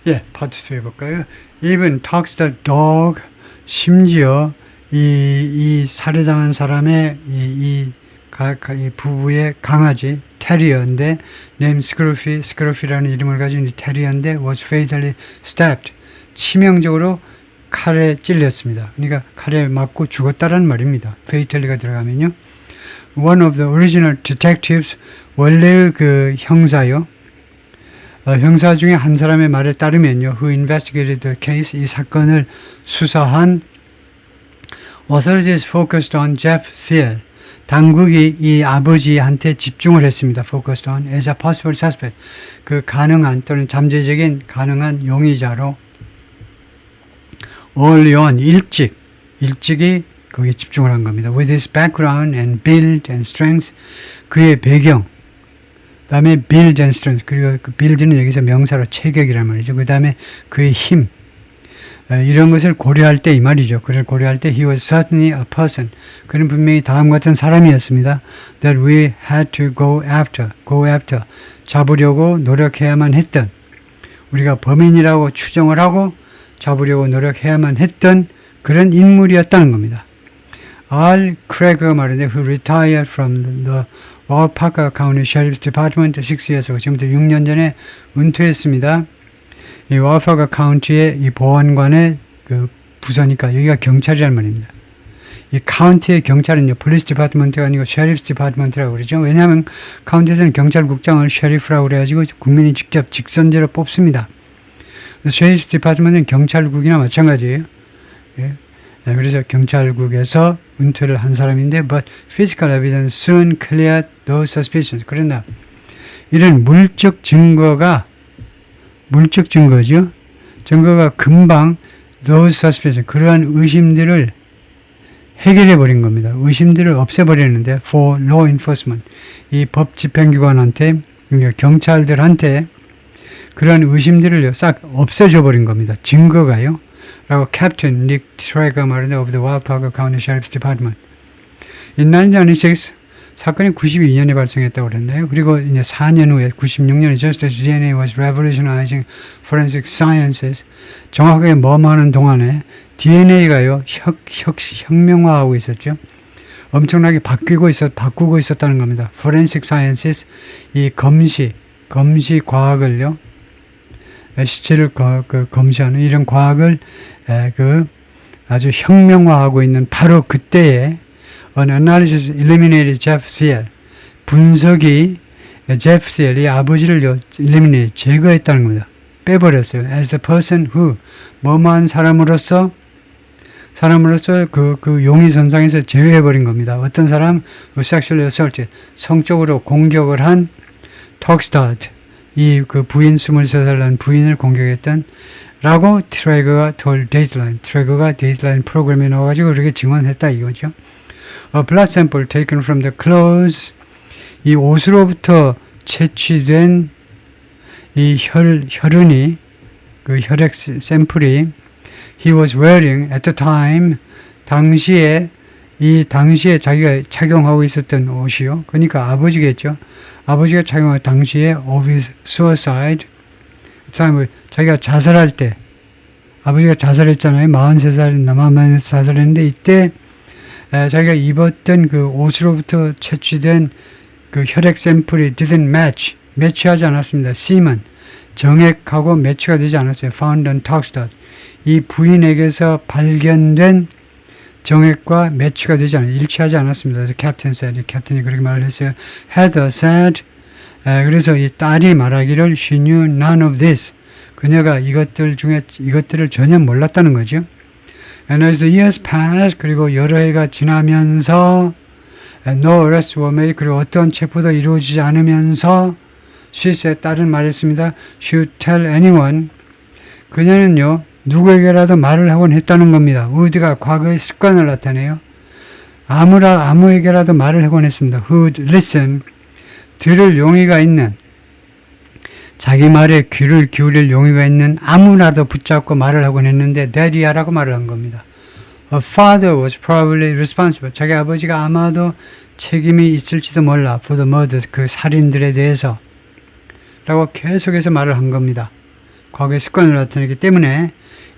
예, 파트 2 해볼까요? Even talks the dog. 심지어 이 살해당한 사람의 이 부부의 강아지 테리어인데 name 스크루피라는 이름을 가진 이 테리어인데 was fatally stabbed. 치명적으로 칼에 찔렸습니다. 그러니까 칼에 맞고 죽었다라는 말입니다. fatally가 들어가면요. One of the original detectives, 원래의 그 형사요. 형사 중에 한 사람의 말에 따르면요. Who investigated the case, 이 사건을 수사한 authorities focused on Jeff Thiel. 당국이 이 아버지한테 집중을 했습니다. focused on as a possible suspect. 그 가능한 또는 잠재적인 가능한 용의자로 early on, 일찍이 거기에 집중을 한 겁니다. With his background and build and strength, 그의 배경, 그 다음에 build and strength, 그리고 그 build는 여기서 명사로 체격이란 말이죠. 그 다음에 그의 힘, 이런 것을 고려할 때 이 말이죠. 그를 고려할 때 he was certainly a person. 그는 분명히 다음과 같은 사람이었습니다. That we had to go after, 잡으려고 노력해야만 했던, 우리가 범인이라고 추정을 하고 잡으려고 노력해야만 했던 그런 인물이었다는 겁니다. R. Craig가 말인데 who retired from the Wapaca County Sheriff's Department 6 years ago. 지금부터 6년 전에 은퇴했습니다. 이 와파카 카운티의 이 보안관의 그 부서니까 여기가 경찰이란 말입니다. 이 카운티의 경찰은요, 폴리스 디파트먼트가 아니고 셰리프 디파트먼트라고 그러죠. 왜냐하면 카운티에서는 경찰국장을 셰리프라고 그래가지고 국민이 직접 직선제로 뽑습니다. 셰리프 디파트먼트는 경찰국이나 마찬가지예요. 예. 네, 그래서 경찰국에서 은퇴를 한 사람인데, but physical evidence soon cleared those suspicions. 그러나 이런 물적 증거죠. 증거가 금방 those suspicions, 그러한 의심들을 해결해 버린 겁니다. 의심들을 없애버리는데 for law enforcement, 이 법 집행기관한테, 그러니까 경찰들한테 그러한 의심들을 싹 없애줘 버린 겁니다. 증거가요. 라고 캡틴 닉 트레거 말인데 of the Wapaca County Sheriff's Department. In 1996, 사건이 92년에 발생했다고 그랬나요? 그리고 이제 4년 후에 96년에 just as DNA was revolutionizing forensic sciences, 정확하게 뭐하는 동안에 DNA가요 혁명화하고 있었죠. 엄청나게 바꾸고 있었다는 겁니다. forensic sciences, 이 검시 과학을요, 시체를 검시하는 이런 과학을 아주 혁명화하고 있는 바로 그때에 An analysis eliminated Jeff Thiel. 분석이 Jeff Thiel, 이 아버지를 eliminate, 제거했다는 겁니다. 빼버렸어요. As the person who, 뭐뭐한 사람으로서 그 용의선상에서 제외해버린 겁니다. 어떤 사람, sexually assaulted, 성적으로 공격을 한 턱스타드, 이 그 부인 23살 난 부인을 공격했던 라고 트레거가 트레거가 데이트라인 프로그램에 나와가지고 그렇게 증언했다 이거죠. A blood sample taken from the clothes, 이 옷으로부터 채취된 이 혈흔이, 그 혈액 샘플이 he was wearing at the time, 당시에 자기가 착용하고 있었던 옷이요. 그러니까 아버지겠죠. 아버지가 착용할 당시에 of his suicide, 자기가 자살할 때, 아버지가 자살했잖아요. 43살인데 자살했는데 이때 자기가 입었던 그 옷으로부터 채취된 그 혈액 샘플이 didn't 매치하지 않았습니다. semen, 정액하고 매치가 되지 않았어요. found on 턱스타드, 이 부인에게서 발견된 정액과 매치가 되지 않아요. 일치하지 않았습니다. 캡틴이 그렇게 말을 했어요. Heather said, 그래서 이 딸이 말하기를 she knew none of this, 그녀가 이것들을 전혀 몰랐다는 거죠. And as the years passed, 그리고 여러 해가 지나면서 no arrests were made, 그리고 어떤 체포도 이루어지지 않으면서 she said, 딸은 말했습니다. She would tell anyone, 그녀는요 누구에게라도 말을 하곤 했다는 겁니다. would가 과거의 습관을 나타내요. 아무에게라도 말을 하곤 했습니다. who would listen, 들을 용의가 있는, 자기 말에 귀를 기울일 용의가 있는 아무나도 붙잡고 말을 하곤 했는데 daddy야라고 말을 한 겁니다. A father was probably responsible, 자기 아버지가 아마도 책임이 있을지도 몰라 for the murders, 그 살인들에 대해서 라고 계속해서 말을 한 겁니다. 과거의 습관을 나타내기 때문에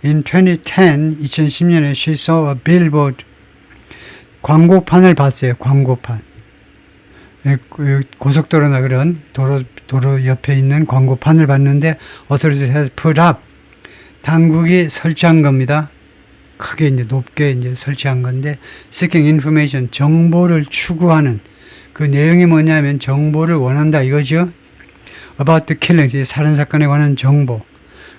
in 2010년에 she saw a billboard 광고판을 봤어요. 광고판. 고속도로나 그런 도로 옆에 있는 광고판을 봤는데 authorities had put up 당국이 설치한 겁니다. 크게 이제 높게 이제 설치한 건데 seeking information 정보를 추구하는 그 내용이 뭐냐면 정보를 원한다 이거죠. about the killing 살인 사건에 관한 정보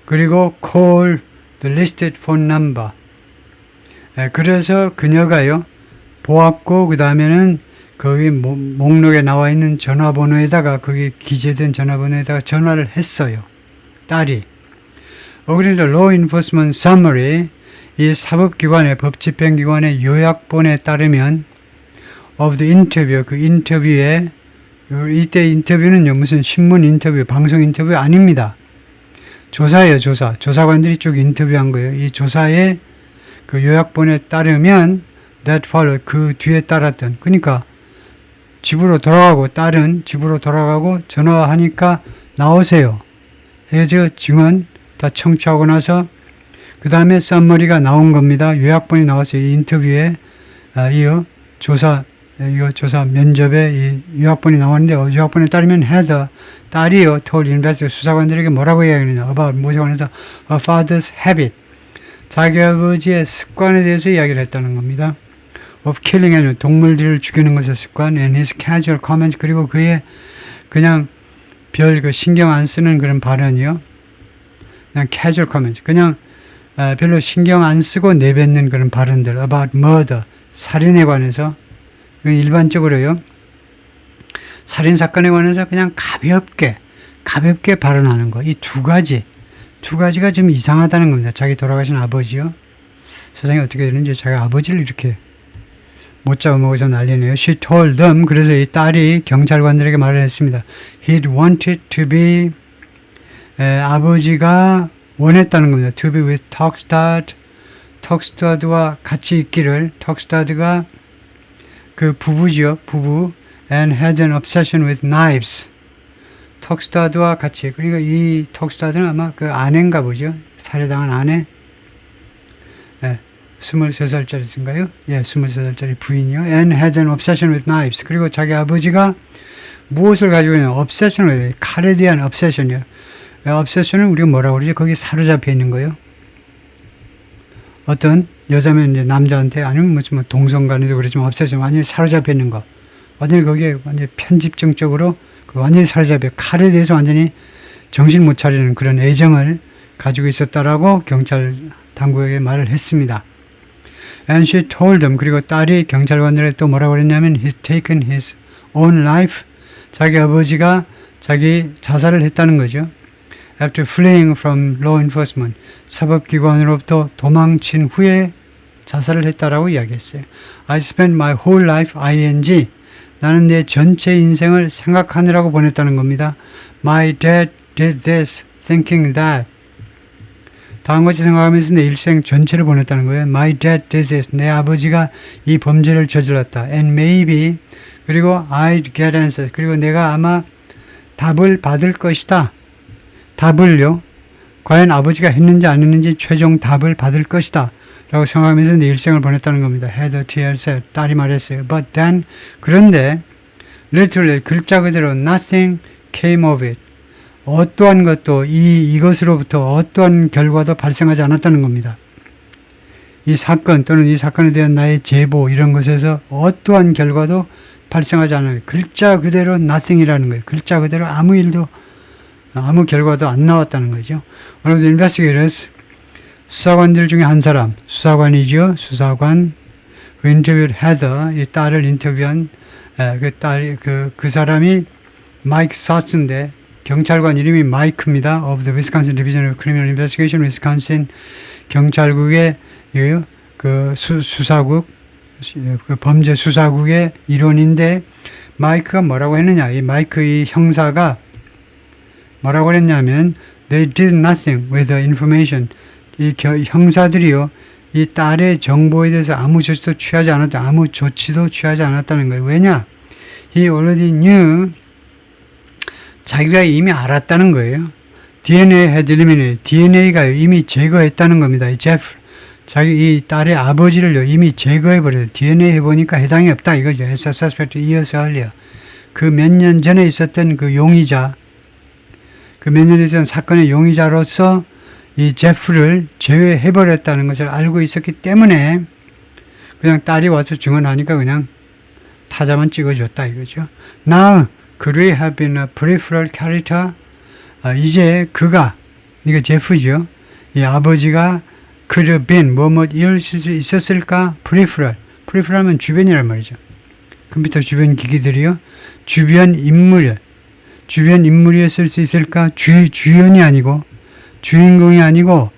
그리고 call the listed phone number 그래서 그녀가요 보았고 그 다음에는 거기 목록에 나와 있는 전화번호에다가 거기 기재된 전화번호에다가 전화를 했어요. 딸이. According to Law Enforcement Summary 이 사법기관의 법집행기관의 요약본에 따르면 of the interview 그 인터뷰에 이때 인터뷰는요 무슨 신문 인터뷰 방송 인터뷰 아닙니다. 조사예요. 조사관들이 쭉 인터뷰한 거예요. 이 조사의 그 요약본에 따르면 that follow 그 뒤에 따랐던 그러니까 집으로 돌아가고 딸은 집으로 돌아가고 전화하니까 나오세요. 해서 증언 다 청취하고 나서 그 다음에 썸머리가 나온 겁니다. 요약본이 나왔어요. 이 인터뷰에 이어 조사 면접에 이 요약본이 나왔는데 요약본에 따르면 헤더 딸이요 told investigator 수사관들에게 뭐라고 이야기하느냐 about 뭐라고 해서 a father's habit 자기 아버지의 습관에 대해서 이야기를 했다는 겁니다. of killing animals 동물들을 죽이는 것의 습관 and his casual comments 그리고 그의 그냥 별 그 신경 안 쓰는 그런 발언이요. 그냥 casual comments 그냥 별로 신경 안 쓰고 내뱉는 그런 발언들 about murder 살인에 관해서 일반적으로요 살인 사건에 관해서 그냥 가볍게 발언하는 거 이 두 가지가 좀 이상하다는 겁니다. 자기 돌아가신 아버지요 세상에 어떻게 되는지 자기 아버지를 이렇게 못 잡아먹어서 난리네요. She told them 그래서 이 딸이 경찰관들에게 말을 했습니다. He'd wanted to be 아버지가 원했다는 겁니다. To be with 턱스타드와 같이 있기를 턱스타드가 그 부부지요. 부부 and had an obsession with knives. 턱스타드와 같이 그러니까 이 턱스타드는 아마 그 아내인가 보죠. 살해당한 아내 23살짜리인가요? 예, 23살짜리 부인이요. And had an obsession with knives. 그리고 자기 아버지가 무엇을 가지고 있냐? obsession, 칼에 대한 obsession이요. obsession은 우리가 뭐라고 그러지? 거기 사로잡혀 있는 거예요. 어떤 여자면 이제 남자한테 아니면 뭐 동성 간에도 그렇지만 obsession 완전히 사로잡혀 있는 거. 완전히 거기에 완전히 편집증적으로 완전히 사로잡혀 칼에 대해서 완전히 정신 못 차리는 그런 애정을 가지고 있었다라고 경찰 당국에게 말을 했습니다. And she told them 그리고 딸이 경찰관들에게 또 뭐라고 그랬냐면 he's taken his own life 자기 아버지가 자기 자살을 했다는 거죠. After fleeing from law enforcement 사법기관으로부터 도망친 후에 자살을 했다라고 이야기했어요. I spent my whole life ing 나는 내 전체 인생을 생각하느라고 보냈다는 겁니다. My dad did this thinking that 다음같이 생각하면서 내 일생 전체를 보냈다는 거예요. My dad did this. 내 아버지가 이 범죄를 저질렀다. And maybe 그리고 I'd get answers. 그리고 내가 아마 답을 받을 것이다. 답을요. 과연 아버지가 했는지 안 했는지 최종 답을 받을 것이다. 라고 생각하면서 내 일생을 보냈다는 겁니다. Heather T.L. said. 딸이 말했어요. But then 그런데 literally 글자 그대로 nothing came of it. 어떠한 것도 이것으로부터 어떠한 결과도 발생하지 않았다는 겁니다. 이 사건 또는 이 사건에 대한 나의 제보 이런 것에서 어떠한 결과도 발생하지 않아요. 글자 그대로 nothing이라는 거예요. 글자 그대로 아무 결과도 안 나왔다는 거죠. One of the investigators 수사관들 중에 한 사람 수사관이죠. 수사관 who interviewed Heather 이 딸을 인터뷰한 그 사람이 마이크 사츠인데 경찰관 이름이 마이크입니다. Of the Wisconsin Division of Criminal Investigation, Wisconsin 경찰국의 그 수사국, 그 범죄 수사국의 일원인데 마이크가 뭐라고 했느냐? 이 마이크 이 형사가 뭐라고 했냐면 They did nothing with the information. 이 형사들이요, 이 딸의 정보에 대해서 아무 조치도 취하지 않았다는 거예요. 왜냐? He already knew. 자기가 이미 알았다는 거예요. DNA had eliminated. DNA가 이미 제거했다는 겁니다. 이 제프, 자기 이 딸의 아버지를 이미 제거해버려요. DNA 해보니까 해당이 없다 이거죠. as a suspect years earlier. 그 몇 년 전에 있었던 그 용의자, 그 몇 년 전에 사건의 용의자로서 이 제프를 제외해버렸다는 것을 알고 있었기 때문에 그냥 딸이 와서 증언하니까 그냥 타자만 찍어줬다 이거죠. Now, could we have been a peripheral character? 이제 그가, 이거 제프죠. 이 아버지가 could have been, 이럴 수 있었을까? peripheral. peripheral 하면 주변이란 말이죠. 컴퓨터 주변 기기들이요. 주변 인물이었을 수 있을까? 주연이 아니고, 주인공이 아니고,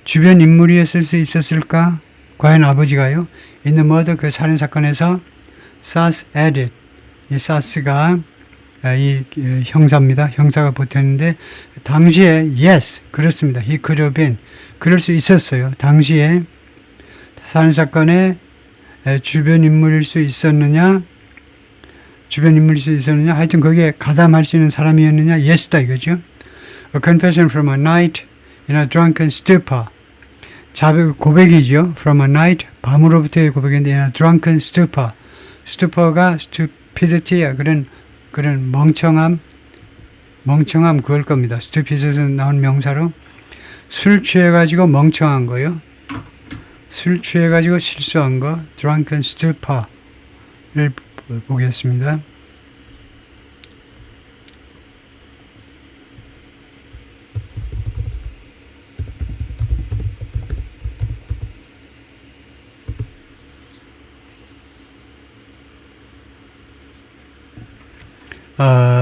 주변 인물이었을 수 있었을까? 과연 아버지가요? In the murder, 그 살인사건에서 SAS added. 이 SAS가 이 형사입니다. 형사가 보태는데 당시에 yes, 그렇습니다. He could have been. 그럴 수 있었어요. 당시에 살인사건의 주변 인물일 수 있었느냐? 하여튼 거기에 가담할 수 있는 사람이었느냐? yes다 이거죠. A confession from a night in a drunken stupor. 고백이죠. From a night, 밤으로부터의 고백인데 in a drunken stupor. stupor가 stupidity, 그런 멍청함 그걸 겁니다. stupid에서 나온 명사로 술 취해가지고 멍청한 거요. 술 취해가지고 실수한 거, drunken stupor를 보겠습니다.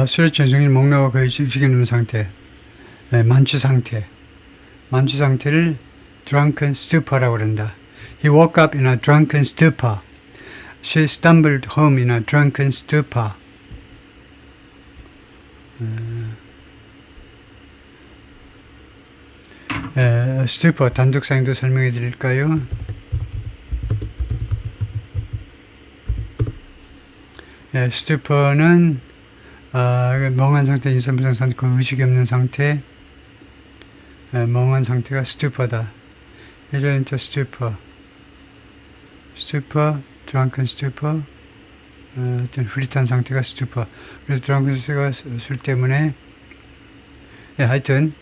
술에 전성인 목나와 거의 죽이는 상태, 만취 상태를 drunken stupor라고 그런다. He woke up in a drunken stupor. She stumbled home in a drunken stupor. stupor 단독사용도 설명해 드릴까요? stupor는 멍한 상태, 인선부상 상태, 그 의식이 없는 상태, 멍한 상태가 stupor다. 이런 stupor, drunken stupor, 어떤 흐릿한 상태가 stupor. 그래서 drunken stupor가 술 때문에, 하여튼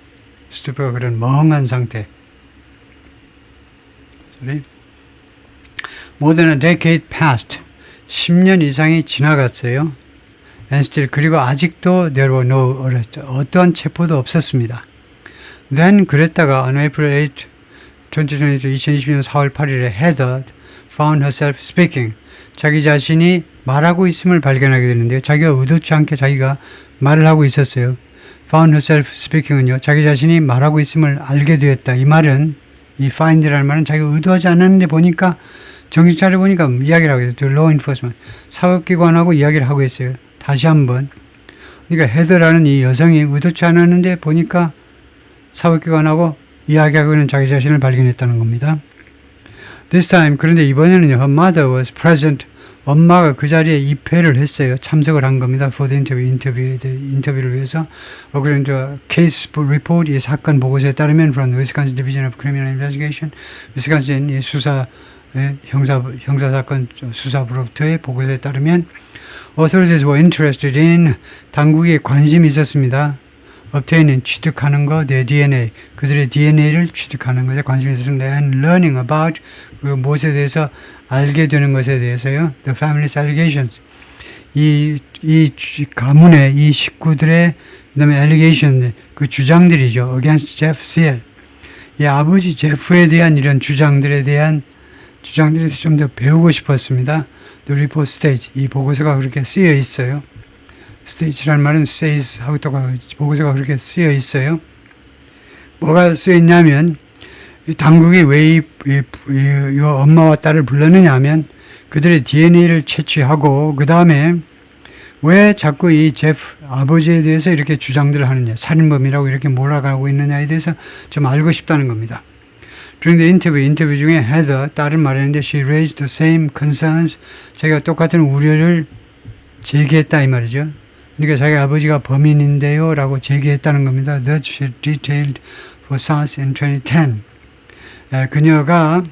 stupor가 그런 멍한 상태. More than a decade passed. 10년 이상이 지나갔어요. And still, 그리고 아직도 there were no arrest. 어떠한 체포도 없었습니다. Then 그랬다가 on April 8, 2020년 4월 8일에 Heather found herself speaking. 자기 자신이 말하고 있음을 발견하게 되는데요. 자기가 의도치 않게 자기가 말을 하고 있었어요. Found herself speaking은요. 자기 자신이 말하고 있음을 알게 되었다. 이 말은, 이 find라는 말은 자기가 의도하지 않았는데 보니까 정신 차려보니까 이야기를 하고 있어요. To law enforcement. 사법기관하고 이야기를 하고 있어요. 다시 한번. 그러니까 헤더라는 이 여성이 의도치 않았는데 보니까 사법기관하고 이야기하고 있는 자기 자신을 발견했다는 겁니다. This time, 그런데 이번에는요, her mother was present. 엄마가 그 자리에 입회를 했어요. 참석을 한 겁니다. For the 인터뷰를 위해서. According to case report, 이 사건 보고서에 따르면 from the Wisconsin Division of Criminal Investigation, 위스콘신 이 형사사건 수사부로부터의 보고서에 따르면 authorities were interested in, 당국에 관심이 있었습니다. obtaining, 취득하는 거, their DNA, 그들의 DNA를 취득하는 것에 관심이 있었습니다. and learning about, 그 무엇에 대해서 알게 되는 것에 대해서요. the family's allegations, 이 가문의 이 식구들의 그다음에 allegation, 그 주장들이죠. against Jeff Thiel, 이 아버지 제프에 대한 이런 주장들에서 좀 더 배우고 싶었습니다. The report states, 이 보고서가 그렇게 쓰여 있어요. state라는 말은 says 하고 또 보고서가 그렇게 쓰여 있어요. 뭐가 쓰여 있냐면, 이 당국이 왜 이 엄마와 딸을 불렀느냐 하면 그들의 DNA를 채취하고 그 다음에 왜 자꾸 이 제프 아버지에 대해서 이렇게 주장들을 하느냐, 살인범이라고 이렇게 몰아가고 있느냐에 대해서 좀 알고 싶다는 겁니다. During the 인터뷰 중에 Heather, 딸은 말했는데 she raised the same concerns, 자기가 똑같은 우려를 제기했다 이 말이죠. 그러니까 자기 아버지가 범인인데요 라고 제기했다는 겁니다. That she detailed for SARS in 2010. 그녀가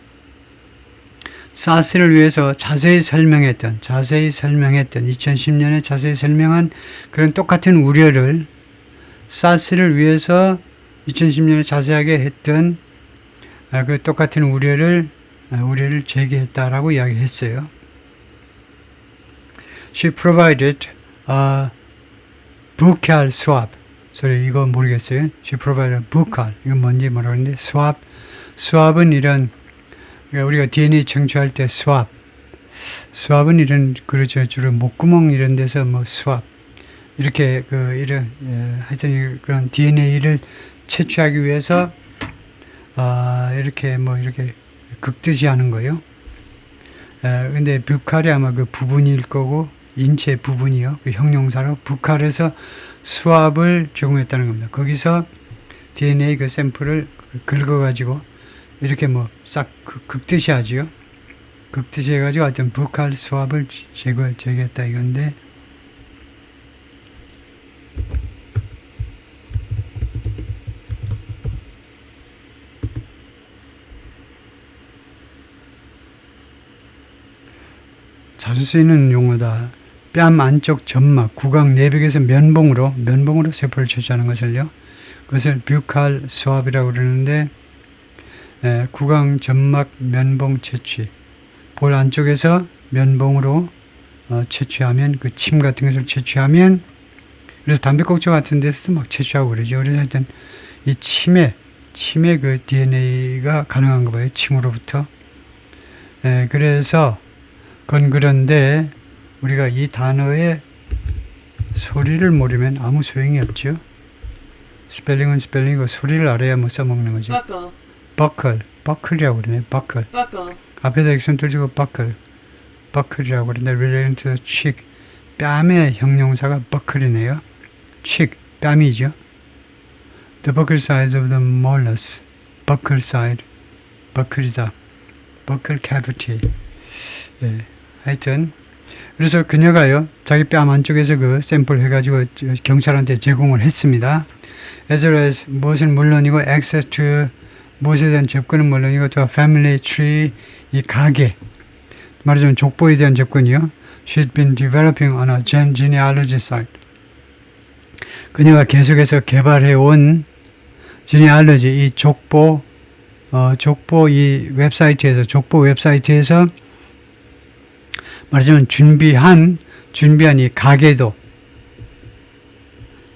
사스를 위해서 자세히 설명했던 2010년에 자세히 설명한 그런 똑같은 우려를 사스를 위해서 2010년에 자세하게 했던 그 똑같은 우려를 제기했다라고 이야기했어요. She provided a buccal swab. 소리 이거 모르겠어요. She provided a buccal. 이건 뭔지 모르겠는데 swab은 이런 우리가 DNA 청취할 때 swab은 이런 그렇죠. 주로 목구멍 이런 데서 뭐 swab 이렇게 이런 하여튼 그런 DNA를 채취하기 위해서 이렇게 긁듯이 하는 거예요. 근데 부칼이 아마 그 부분일 거고 인체 부분이요. 그 형용사로 부칼에서 수압을 제공했다는 겁니다. 거기서 DNA 그 샘플을 긁어가지고 이렇게 싹 긁듯이 하지요. 긁듯이 해가지고 하여튼 부칼 수압을 제거했다 이건데 자주 쓰이는 용어다. 뺨 안쪽 점막, 구강 내벽에서 면봉으로 세포를 채취하는 것을요. 그것을 뷰칼 수압이라고 그러는데 구강 점막 면봉 채취. 볼 안쪽에서 면봉으로 채취하면 그 침 같은 것을 채취하면 그래서 담배꽁초 같은 데서도 막 채취하고 그러죠. 그래서 하여튼 이 침에 그 DNA가 가능한 거 봐요. 침으로부터. 그래서 그건 그런데 우리가 이 단어의 소리를 모르면 아무 소용이 없죠. 스펠링은 스펠링이고 소리를 알아야 써먹는 거죠. 버클이라고 그러네. 버클. 앞에다 액션 뚫고 버클이라고 그러는데 relating to the cheek. 뺨의 형용사가 버클이네요. cheek, 뺨이죠. The buccal side of the molars. buccal side. 버클이다. buccal cavity. 하여튼 그래서 그녀가요 자기 뺨 안쪽에서 그 샘플 해가지고 경찰한테 제공을 했습니다. as well as 무엇은 물론이고 access to 무엇에 대한 접근은 물론이고 to a family tree 이 가게 말하자면 족보에 대한 접근이요. She'd been developing on a genealogy site. 그녀가 계속해서 개발해온 genealogy 이 족보 이 족보 웹사이트에서 말하자면 준비한 이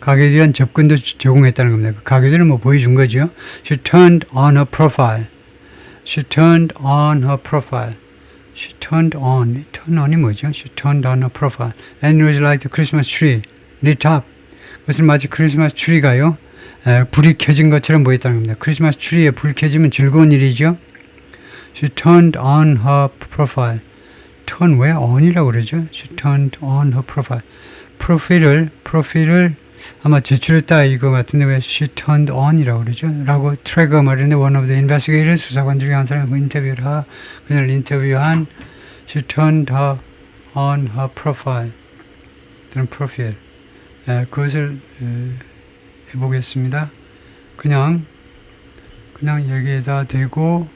가게에 대한 접근도 제공했다는 겁니다. 그 가게들은 보여준 거죠. She turned on her profile. Turn on이 뭐죠? She turned on her profile. And it was like the Christmas tree lit up. 그것은 마치 크리스마스 트리가요. 불이 켜진 것처럼 보였다는 겁니다. 크리스마스 트리에 불 켜지면 즐거운 일이죠. She turned on her profile. turn 왜 on이라고 그러죠? She turned on her profile. 프로필을 아마 제출했다 이거 같은데 왜 she turned on이라고 그러죠? 라고 트래거 말인데 one of the investigators 수사관 중에 한 사람이 그녀를 인터뷰한 she turned on her profile. 또는 프로필. 그것을 해보겠습니다. 그냥 여기에다 대고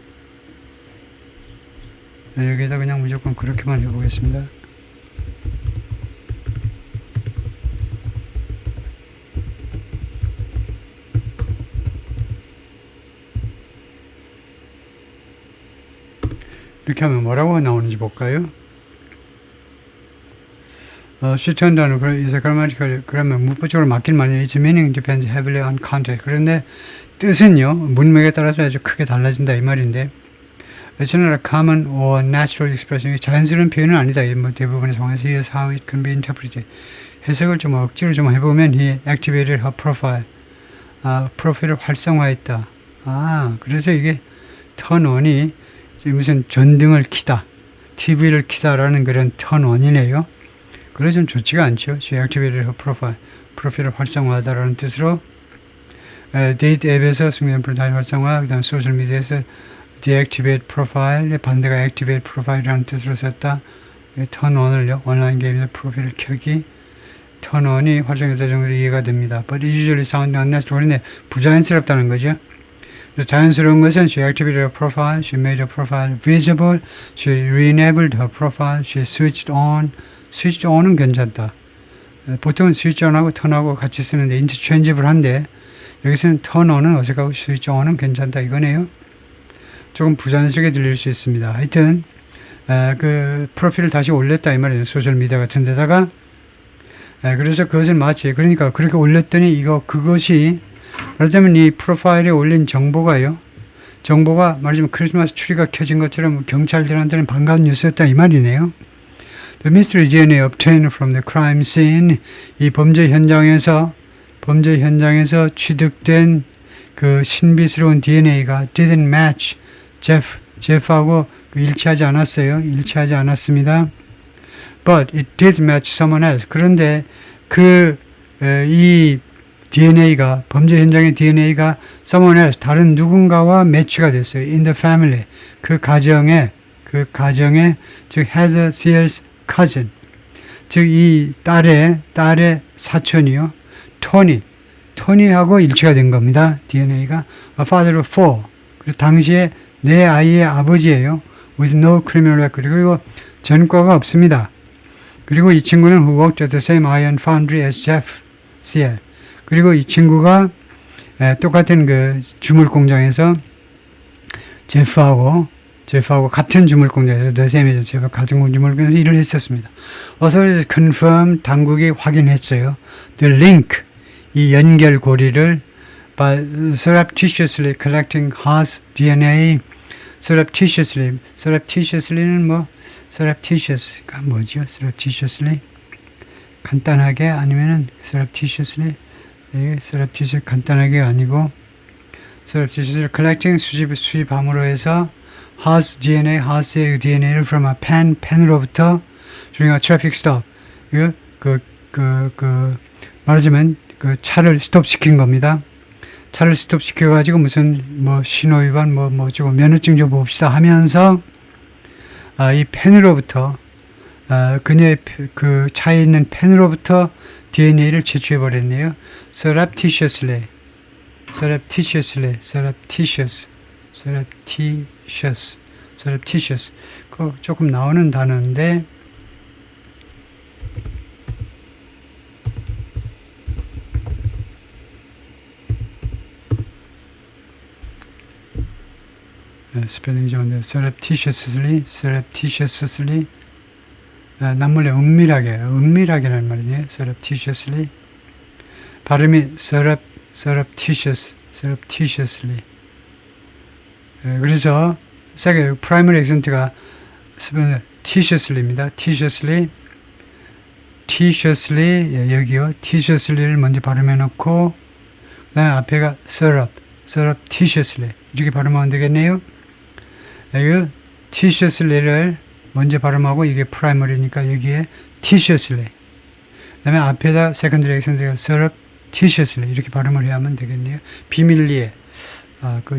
여기에다 그냥 무조건 그렇게만 해보겠습니다. 이렇게 하면 뭐라고 나오는지 볼까요? She turned on is a grammatical 그러면 문법적으로 맞긴 맞아요. Its meaning depends heavily on context. 그런데 뜻은요 문맥에 따라서 아주 크게 달라진다 이 말인데 It's not a common or natural expression. 자연스러운 표현은 아니다. 대부분의 상황에서 here's how it can be interpreted. 해석을 좀 억지로 좀 해보면 he activated her profile. 프로필을 활성화했다. 그래서 이게 turn on이 무슨 전등을 켜다, TV를 켜다라는 그런 turn on이네요. 그래 좀 좋지가 않죠. She activated her profile. 프로필을 활성화하다라는 뜻으로 데이트 앱에서 숙면 프로파일 활성화, 그 다음 소셜미디어에서 deactivate profile, 반대가 activate profile이라는 뜻으로 썼다. turn on을요, 온라인 게임에서 프로필을 켜기. turn on이 활성화될 정도로 이해가 됩니다. But it usually sounds unnatural. 그런데 부자연스럽다는 거죠. 자연스러운 것은 she activated her profile, she made her profile visible, she re-enabled her profile, she switched on. switched on은 괜찮다. 보통은 switch on하고 turn하고 같이 쓰는데 interchangeable한데 여기서는 turn on은 어색하고 switch on은 괜찮다 이거네요. 조금 부자연스럽게 들릴 수 있습니다. 하여튼 그 프로필을 다시 올렸다 이 말이에요. 소셜미디어 같은 데다가 그래서 그것을 마치 그러니까 그렇게 올렸더니 그것이 말하자면 이 프로파일에 올린 정보가 말하자면 크리스마스 트리가 켜진 것처럼 경찰들한테는 반가운 뉴스였다 이 말이네요. The mystery DNA obtained from the crime scene, 이 범죄 현장에서 취득된 그 신비스러운 DNA가 didn't match Jeff하고 일치하지 않았습니다. But it did match someone else. 그런데 이 DNA가 범죄 현장의 DNA가 someone else 다른 누군가와 매치가 됐어요. In the family 그 가정에 즉 Heather Thiel's cousin 즉 이 딸의 사촌이요. 토니하고 일치가 된 겁니다. DNA가 a father of 4 그리고 당시에 내 아이의 아버지예요. With no criminal record 그리고 전과가 없습니다. 그리고 이 친구는 who worked at the same iron foundry as Jeff Thiel 그리고 이 친구가 똑같은 그 주물 공장에서 제프하고 같은 주물 공장에서 the same에서 제프 같은 주물 공장에서 일을 했었습니다. Authorities confirmed 당국이 확인했어요. The link 이 연결고리를 by surreptitiously collecting Haas DNA surreptitiously는 뭐 surreptitious가 뭐죠? surreptitiously 간단하게 아니면은 surreptitious 간단하게 아니고 surreptitiously collecting 수집함으로 해서 Haas DNA, Haas의 DNA를 from a 펜으로부터 during a traffic stop 말하자면 그 차를 스톱시킨 겁니다. 차를 스톱시켜가지고 무슨 뭐 신호위반 뭐고 면허증 좀 봅시다 하면서 이 펜으로부터 그녀의 그 차에 있는 펜으로부터 DNA를 채취해버렸네요. surreptitiously 그 조금 나오는 단어인데 스펠링이 좋은데 surreptitiously 남몰래 은밀하게라는 말이네요. surreptitiously 발음이 surreptitiously 그래서 프라이머리 액센트가 tediously입니다. tediously 여기요. tediously를 먼저 발음해 놓고 그 다음에 앞에가 surreptitiously 이렇게 발음하면 되겠네요. 여기 tediously를 먼저 발음하고 이게 프라이머리니까 여기에 tediously 그 다음에 앞에다 세컨드리 액센트가 surreptitiously 이렇게 발음을 해야 하면 되겠네요. 비밀리에 그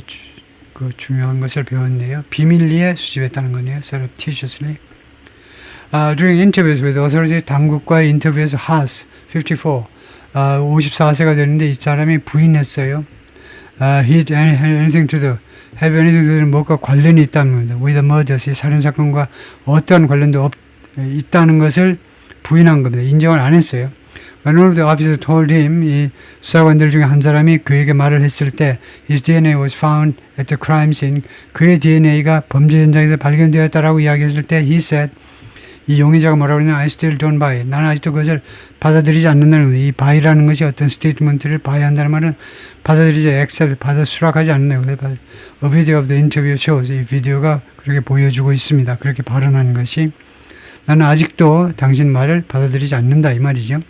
중요한 것을 배웠네요. 비밀리에 수집했다는 거네요. surreptitiously. During interviews with authorities, 당국과의 인터뷰에서 Haas, 54, 54세가 되는데 이 사람이 부인했어요. He had anything to do, have anything to do, 뭐가 관련이 있다는 겁니다. With the murders, 이 살인사건과 어떠한 관련도 있다는 것을 부인한 겁니다. 인정을 안 했어요. One of the officers told him, 이 수사관들 중에 한 사람이 그에게 말을 했을 때 His DNA was found at the crime scene. 그의 DNA가 범죄 현장에서 발견되었다라고 이야기했을 때 He said, 이 용의자가 뭐라고 그러냐 I still don't buy it. 나는 아직도 그것을 받아들이지 않는다는 거예요. 이 buy라는 것이 어떤 스테이트먼트를 buy 한다는 말은 받아들이지 accept, 수락하지 않는 거예요. A video of the interview shows. 이 비디오가 그렇게 보여주고 있습니다. 그렇게 발언하는 것이 나는 아직도 당신 말을 받아들이지 않는다 이 말이죠.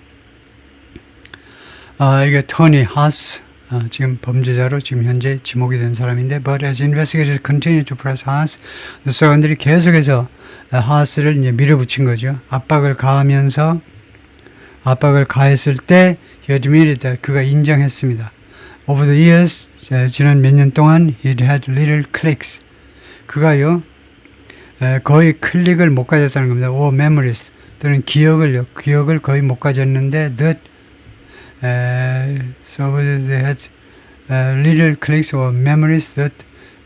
이게 토니 하스 지금 범죄자로 지금 현재 지목이 된 사람인데 but as investigators continue to press 하스 수사관들이 계속해서 하스를 이제 밀어붙인 거죠. 압박을 가했을 때 he admitted that 그가 인정했습니다. Over the years 지난 몇 년 동안 he had little clicks 그가요 거의 클릭을 못 가졌다는 겁니다. or memories 또는 기억을 거의 못 가졌는데 that so they had little cliques or memories that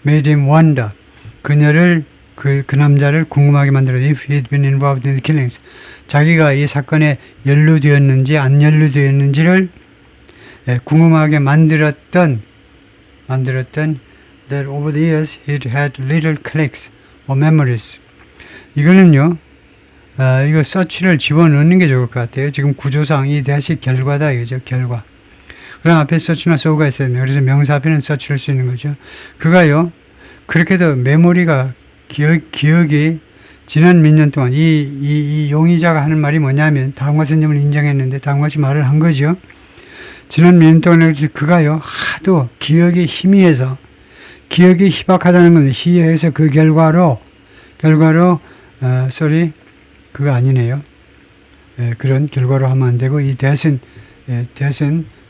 made him wonder. 그녀를 그 남자를 궁금하게 만들어. If he'd been involved in the killings. 자기가 이 사건에 연루되었는지 안 연루되었는지를 궁금하게 만들었던 that over the years he'd had little cliques or memories. 이거는요. 이거 서치를 집어넣는 게 좋을 것 같아요. 지금 구조상 이 대시 결과다 이거죠. 결과. 그럼 앞에 서치나 so가 있어야 됩니다. 그래서 명사 앞에는 서치를 수 있는 거죠. 그가요. 그렇게도 메모리가 기억이 지난 몇 년 동안 이 용의자가 하는 말이 뭐냐면 다음과 같은 점을 인정했는데 다음과 같이 말을 한 거죠. 지난 몇 년 동안 그가요. 하도 기억이 희미해서 기억이 희박하다는 건 희해서 그 결과로 그거 아니네요. 그런 결과로 하면 안 되고 이 that은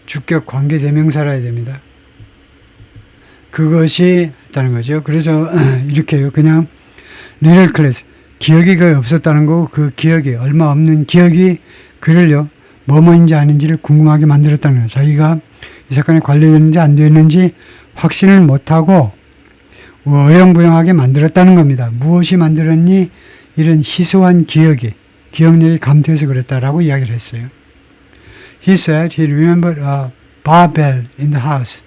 주격 관계 대명사라야 됩니다. 그것이 있다는 거죠. 그래서 이렇게요. 그냥 little class 기억이 거의 없었다는 거고 그 기억이 얼마 없는 기억이 그를요. 뭐뭐인지 아닌지를 궁금하게 만들었다는 거예요. 자기가 이 사건에 관련됐는지 안 되었는지 확신을 못하고 어영부영하게 만들었다는 겁니다. 무엇이 만들었니? 이런 희소한 기억력이 감퇴해서 그랬다라고 이야기를 했어요. He said he remembered a barbell in the house.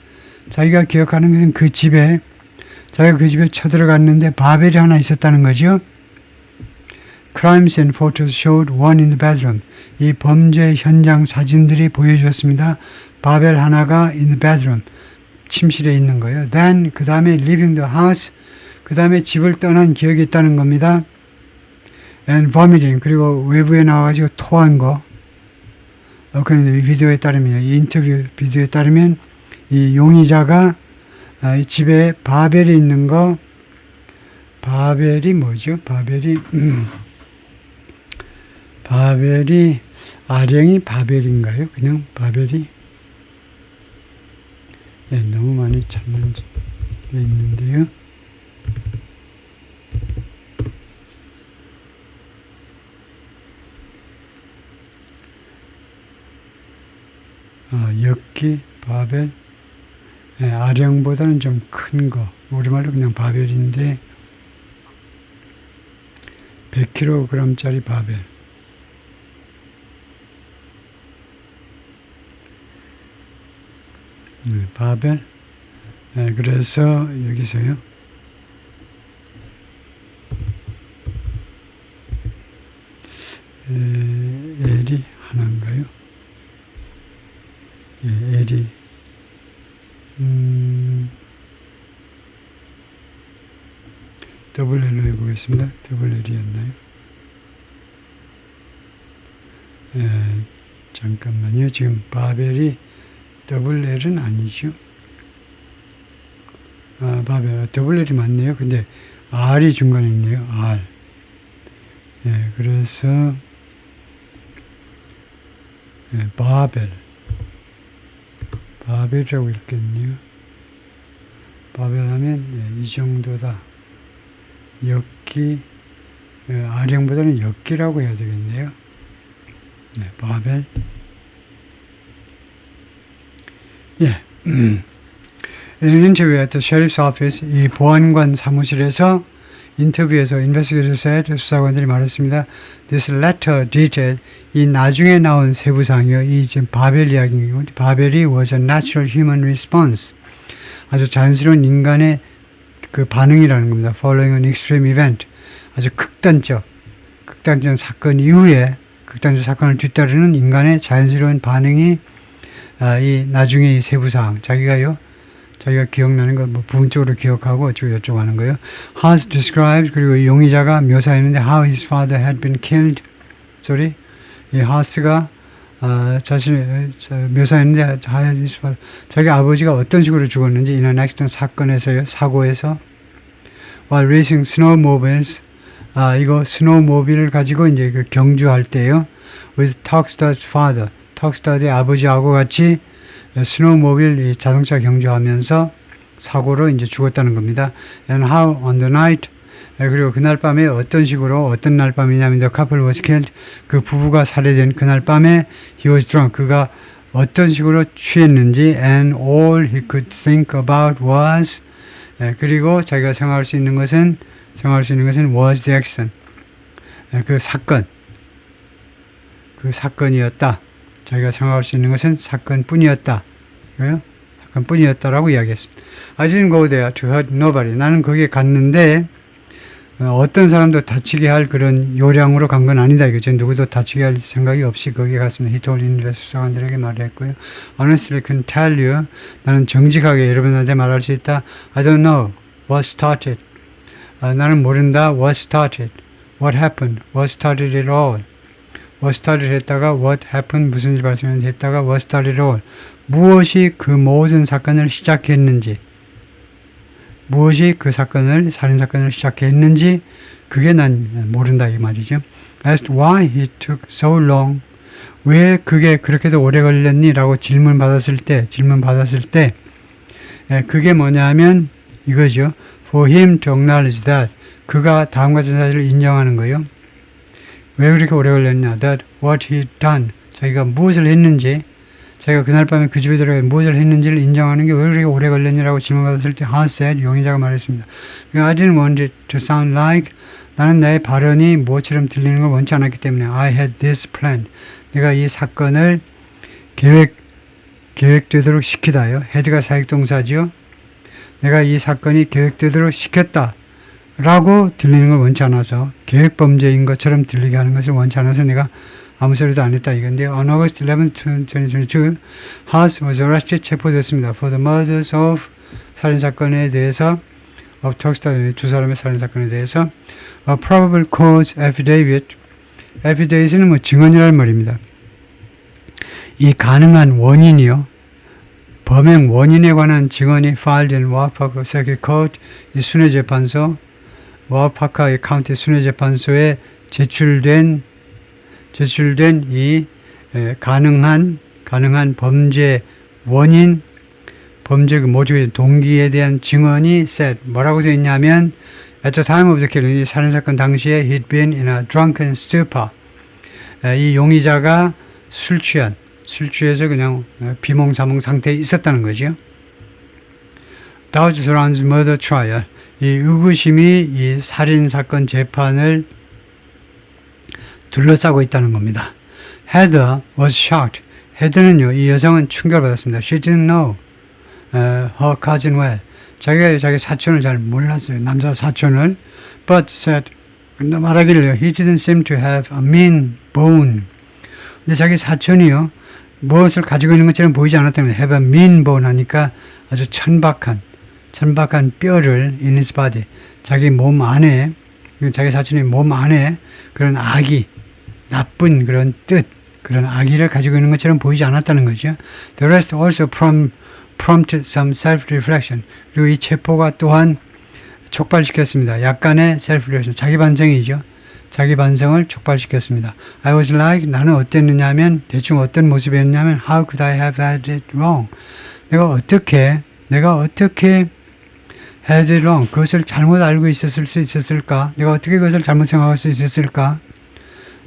자기가 기억하는 것은 자기가 그 집에 쳐들어갔는데 바벨이 하나 있었다는 거죠. Crimes and photos showed one in the bedroom. 이 범죄 현장 사진들이 보여주었습니다. 바벨 하나가 in the bedroom. 침실에 있는 거예요. Then 그 다음에 leaving the house. 그 다음에 집을 떠난 기억이 있다는 겁니다. And vomiting. 그리고 외부에 나와가지고 토한 거. 그런데 이 비디오에 따르면 이 인터뷰 비디오에 따르면 이 용의자가 이 집에 바벨이 있는 거. 바벨이 뭐죠? 바벨이 아령이 바벨인가요? 그냥 바벨이 너무 많이 찾는 게 있는데요. 엽기 바벨 아령보다는 좀 큰 거. 우리말로 그냥 바벨인데 100kg짜리 바벨. 바벨. 그래서 여기서요. L이 하나인가요? L이 더블 L로 해보겠습니다. 더블 L이었나요? 잠깐만요. 지금 바벨이 더블 L은 아니죠. 바벨 더블 L이 맞네요. 근데 R이 중간에 있네요. R. 그래서 바벨이라고 읽겠네요. 바벨 하면 이 정도다. 엽기 아령보다는 엽기라고 해야 되겠네요. 바벨. In an interview at the sheriff's office, 이 보안관 사무실에서 인터뷰에서 investigator said, 수사관들이 말했습니다. This letter detailed, 이 나중에 나온 세부사항이요. 이 지금 바벨 이야기이고, 바벨이 was a natural human response. 아주 자연스러운 인간의 그 반응이라는 겁니다. Following an extreme event. 아주 극단적 사건 이후에 극단적 사건을 뒤따르는 인간의 자연스러운 반응이 이 나중에 이 세부사항 자기가 기억나는 거 부분적으로 기억하고 어쩌고 하는 거예요. Haas described 그리고 이 용의자가 묘사했는데 how his father had been killed. 이 하스가 자신의 묘사했는데 자기 아버지가 어떤 식으로 죽었는지 in an accident 사건에서요. 사고에서 while racing snowmobiles 이거 스노우모빌을 가지고 이제 그 경주할 때요. with Tugstad's father. 턱스타드의 아버지하고 같이 스노우모빌 자동차 경주하면서 사고로 이제 죽었다는 겁니다. And how on the night 그리고 그날 밤에 어떤 식으로 어떤 날 밤이냐면 the couple was killed. 그 부부가 살해된 그날 밤에 he was drunk. 그가 어떤 식으로 취했는지 and all he could think about was 그리고 자기가 생각할 수 있는 것은 was the action. 그 사건이었다. 자기가 생각할 수 있는 것은 사건뿐이었다. 그래요? 사건뿐이었다라고 이야기했습니다. I didn't go there to hurt nobody. 나는 거기에 갔는데 어떤 사람도 다치게 할 그런 요량으로 간 건 아니다. 이거죠. 누구도 다치게 할 생각이 없이 거기에 갔습니다. He told 인베스터 수사관들에게 말했고요. Honestly, I can tell you. 나는 정직하게 여러분한테 말할 수 있다. I don't know what started. 나는 모른다. What started. What happened. What started it all. What started 했다가 what happened. 무슨 일이 발생했다가 what started it all. 무엇이 그 모든 사건을 시작했는지. 무엇이 그 살인사건을 시작했는지 그게 난 모른다 이 말이죠. Asked why he took so long. 왜 그게 그렇게도 오래 걸렸니? 라고 질문 받았을 때 그게 뭐냐면 이거죠. For him to acknowledge that. 그가 다음과 같은 사실을 인정하는 거예요. 왜 그렇게 오래 걸렸냐? That what he done. 자기가 무엇을 했는지 자기가 그날 밤에 그 집에 들어가 무엇을 했는지를 인정하는 게 왜 그렇게 오래 걸렸냐라고 질문받았을 때 has said, 용의자가 말했습니다. I didn't want it to sound like 나는 나의 발언이 무엇처럼 들리는 걸 원치 않았기 때문에 I had this plan. 내가 이 사건을 계획되도록 시키다요. had가 사역동사지요. 내가 이 사건이 계획되도록 시켰다. 라고 들리는 걸 원치 않아서 계획범죄인 것처럼 들리게 하는 것을 원치 않아서 내가 아무 소리도 안 했다 이건데 on August 11, 2022 Haas was arrested 체포됐습니다. for the murders of 살인사건에 대해서 of 턱스타 두 사람의 살인사건에 대해서 a probable cause affidavit affidavit은 뭐 증언이라는 말입니다. 이 가능한 원인이요. 범행 원인에 관한 증언이 filed in 와파카 Circuit Court 이 순회재판소 와파카 카운티 순회재판소에 제출된 이 가능한 범죄 원인, 범죄 그 모티베이션 동기에 대한 증언이 said 뭐라고 되어 있냐면 at the time of the killing 이 살인사건 당시에 he'd been in a drunken stupor. 이 용의자가 술 취해서 그냥 비몽사몽 상태에 있었다는 거죠. Doubt surrounds murder trial. 이 의구심이 이 살인사건 재판을 둘러싸고 있다는 겁니다. Heather was shocked. 헤더는요, 이 여성은 충격을 받았습니다. She didn't know her cousin well. 자기가 자기 사촌을 잘 몰랐어요. 남자 사촌을. But said, 근데 말하기를요, he didn't seem to have a mean bone. 근데 자기 사촌이요, 무엇을 가지고 있는 것처럼 보이지 않았다면 have a mean bone 하니까 아주 천박한 뼈를 in his body. 자기 몸 안에, 자기 사촌의 몸 안에 그런 악이, 나쁜 그런 뜻, 그런 악의를 가지고 있는 것처럼 보이지 않았다는 거죠. The rest also prompted some self-reflection. 그리고 이 체포가 또한 촉발시켰습니다. 약간의 self-reflection, 자기 반성이죠. 자기 반성을 촉발시켰습니다. I was like, 나는 어땠느냐 하면 대충 어떤 모습이었냐면 How could I have had it wrong? 내가 어떻게 had it wrong? 그것을 잘못 알고 있었을 수 있었을까? 내가 어떻게 그것을 잘못 생각할 수 있었을까?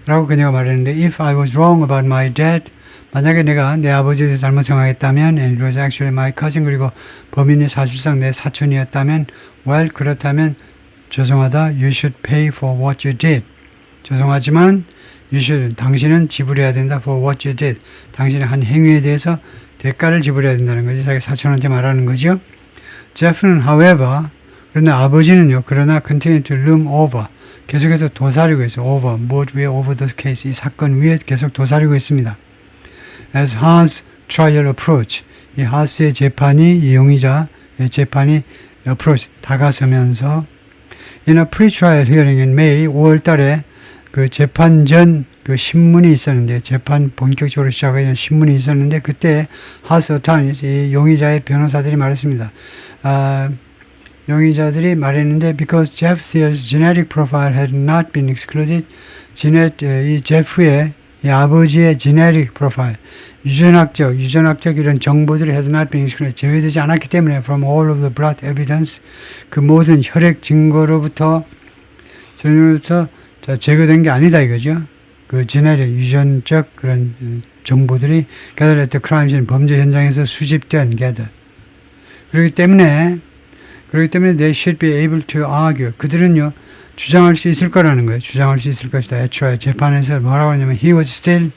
라고 그녀가 말했는데 If I was wrong about my dad, 만약에 내가 내 아버지에 대해 잘못 생각했다면 and it was actually my cousin, 그리고 범인이 사실상 내 사촌이었다면 well, 그렇다면 죄송하다, you should pay for what you did. 죄송하지만 you should, 당신은 지불해야 된다 for what you did. 당신의 한 행위에 대해서 대가를 지불해야 된다는 거지. 자기 사촌한테 말하는 거죠. 제프는 however, 그러나 아버지는요, 그러나 continue to loom over, 계속해서 도사리고 있어요. over, 무엇 위에 over the case, 이 사건 위에 계속 도사리고 있습니다. As Haas trial approach, 이 하스의 재판이, 이 용의자의 재판이 approach, 다가서면서 in a pre-trial hearing in May, 5월 달에 그 재판 전 그 신문이 있었는데, 재판 본격적으로 시작하는 신문이 있었는데, 그때 하스 어타니스, 이 용의자의 변호사들이 말했습니다. 용의자들이 말했는데 because Jeff Thiel's genetic profile had not been excluded, 이 제프의 이 아버지의 genetic profile, 유전학적 이런 정보들이 had not been excluded, 제외되지 않았기 때문에 from all of the blood evidence, 그 모든 혈액 증거로부터 전부터 제거된 게 아니다 이거죠. 그 지난해 유전적 그런 정보들이 gathered at the crime scene, 범죄 현장에서 수집된 gathered. 그렇기 때문에 they should be able to argue. 그들은요 주장할 수 있을 거라는 거예요. 주장할 수 있을 것이다. 애초에 재판에서 뭐라고 하냐면 he was still,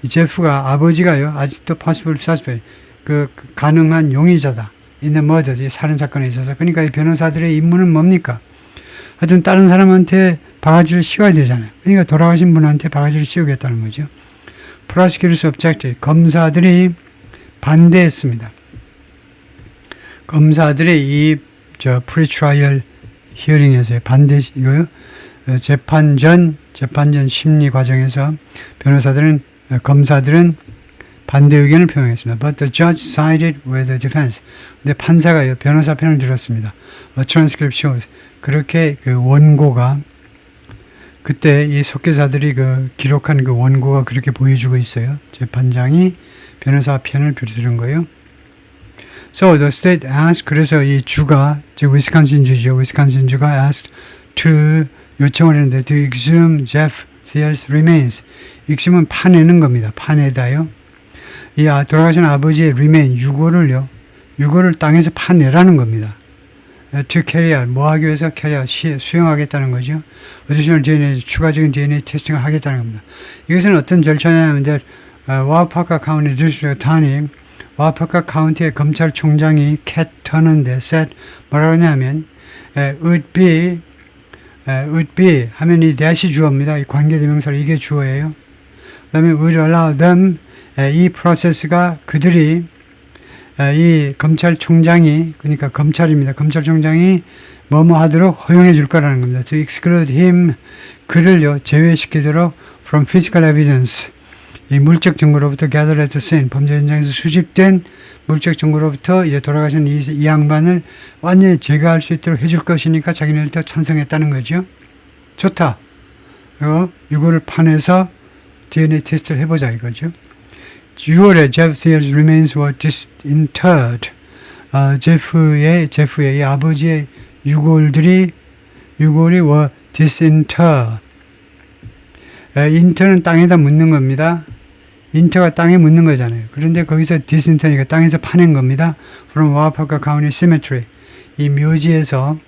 이 제프가 아버지가요 아직도 possible suspect, 그 가능한 용의자다. in the murder, 이 살인 사건에 있어서. 그러니까 이 변호사들의 임무는 뭡니까? 하여튼 다른 사람한테 바가지를 씌워야 되잖아요. 그러니까 돌아가신 분한테 바가지를 씌우겠다는 거죠. prosecutors objected. 검사들이 반대했습니다. 검사들의 이 pre-trial hearing에서의 반대, 이거요. 재판 전 심리 과정에서 검사들은 반대 의견을 표명했습니다. But the judge sided with the defense. 근데 판사가요, 변호사 편을 들었습니다. A transcript shows. 그렇게 그 원고가, 그때 이 속기사들이 그 기록한 그 원고가 그렇게 보여주고 있어요. 재판장이 변호사 편을 들은 거예요. So the state asked, 그래서 이 주가, 즉 위스콘신 주죠. 위스콘신 주가 asked to, 요청을 했는데 to exhume Jeff Thiel's remains. exhume은 파내는 겁니다. 파내다요. 이 돌아가신 아버지의 remain, 유골을 땅에서 파내라는 겁니다. to carry out, 뭐 하기 위해서 carry out, 수용하겠다는 거죠. additional DNA, 추가적인 DNA 테스팅을 하겠다는 겁니다. 이것은 어떤 절차냐면 와우파카 카운티 디스트릭 어터니, 와우파카 카운티의 검찰총장이 캣 터는데 said, 뭐라고 하냐면 would be 하면 이 that이 주어입니다. 이 관계대명사로 이게 주어예요. 그 다음에 would allow them, 이 프로세스가 그들이 이 검찰총장이, 그러니까 검찰입니다. 검찰총장이 뭐뭐 하도록 허용해 줄 거라는 겁니다. To exclude him, 그를요 제외시키도록 from physical evidence, 이 물적 증거로부터 gathered at the scene, 범죄 현장에서 수집된 물적 증거로부터 이제 돌아가신 이 양반을 완전히 제거할 수 있도록 해줄 것이니까 자기네들도 찬성했다는 거죠. 좋다. 이거를 파내서 DNA 테스트를 해보자 이거죠. 6월에 Jeff Thiel's remains were disinterred. 제프의 이 아버지의 유골이 were disinterred. 인터는 땅에다 묻는 겁니다. 인터가 땅에 묻는 거잖아요. 그런데 거기서 disinter니까 땅에서 파낸 겁니다. From Wapaca County Cemetery. 이 묘지에서